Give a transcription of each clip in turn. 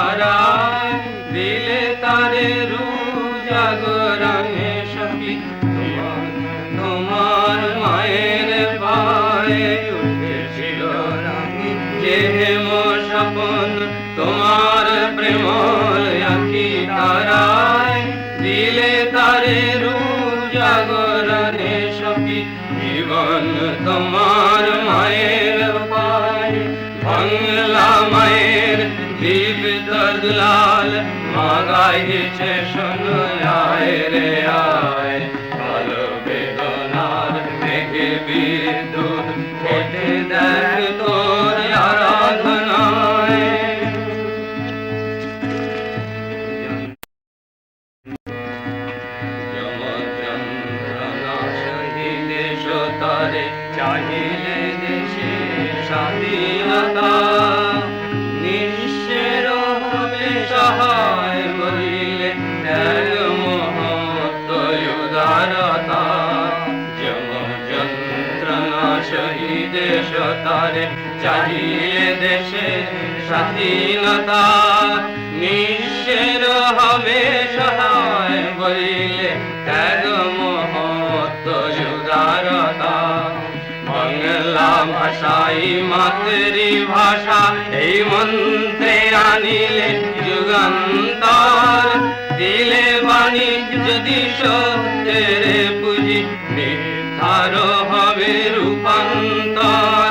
তারায় দিলে তারে জাগরণে সখী তোমার মায়ের পায়ে উঠেছিল রানী যে হেম স্বপন তোমার প্রেম আঁখি তারায় দিলে তারে জাগরণে সখী জীবন তোমার মায়ের পায়ে বাংলা মায়ের দীপ্ত দুলাল মা গাইছে শোনো আয় রে আয় ভালো বেদনার মেঘে বিদ্যুৎ ফেটে দেখ তোর আরাধনায় যমযন্ত্রণা সহিলে সতারে চাহিলে দেশে স্বাধীনতা নিঃস্বের হবে সহায় বলিলে ত্যাগ মহত্ব উদারতা যমযন্ত্রণা সহিলে সতারে চাহিলে দেশে স্বাধীনতা নিঃস্বের হবে সহায় বলিলে ত্যাগ মহত্ব উদারতা বাংলা ভাষাই মাতৃভাষা এই মন্ত্রে আনিলে যুগান্তর দিলে বাণী যদি সত্যের পুঁজি মিথ্যার হবে রূপান্তর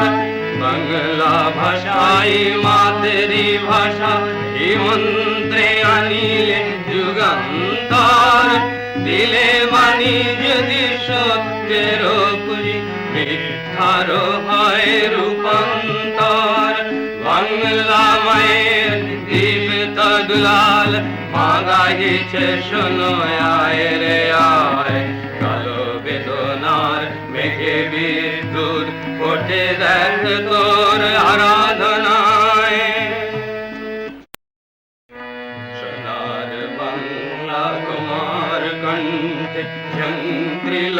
বাংলা ভাষাই মাতৃভাষা এই মন্ত্রে আনিলে যুগান্তর দিলে বাণী যদি সত্যের পুঁজি মিথ্যার হয় রূপান্তর বাংলা মায়ের দীপ্ত দুলাল মা গাইছে শোনো আয় রে আয় কালো বেদনার মেঘে বিদ্যুৎ ফোটে দেখ তোর আরাধনায় সোনার বাংলা তোমার কণ্ঠে ঝঙ্কৃল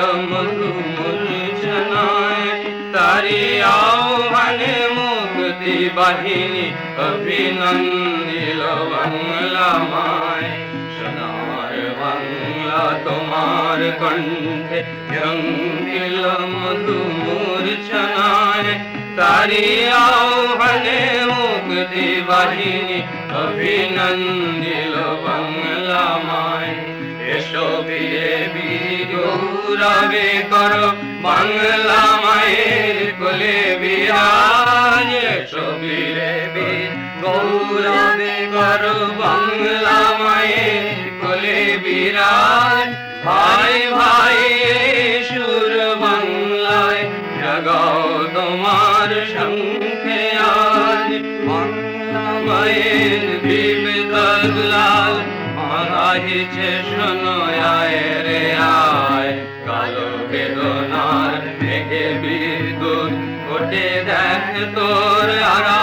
মধুমূর্ছনায় তারি আহ্বানে মুক্তি বাহিনী অভিনন্দিল বাংলা মায় সোনার বাংলা তোমার কণ্ঠে ঝঙ্কৃল মধুমূর্ছনায় তারি আহ্বানে মুক্তি বাহিনী অভিনন্দিল বাংলা মায় এসো বীরে বীর গৌরবে করো বাংলা মায়ের কোলে বিরাজ এসো বীরে বীর গৌরবে করো বাংলা মায়ের কোলে বিরাজ ভাই ভাই সুর বাংলায় জাগাও তোমার শঙ্খে আজ বাংলা মায়ের দীপ্ত দুলাল গাইছে শোনো আয় রে আয় কালো বেদনার মেঘে বিদ্যুৎ ফোটে দেখ তোর আরা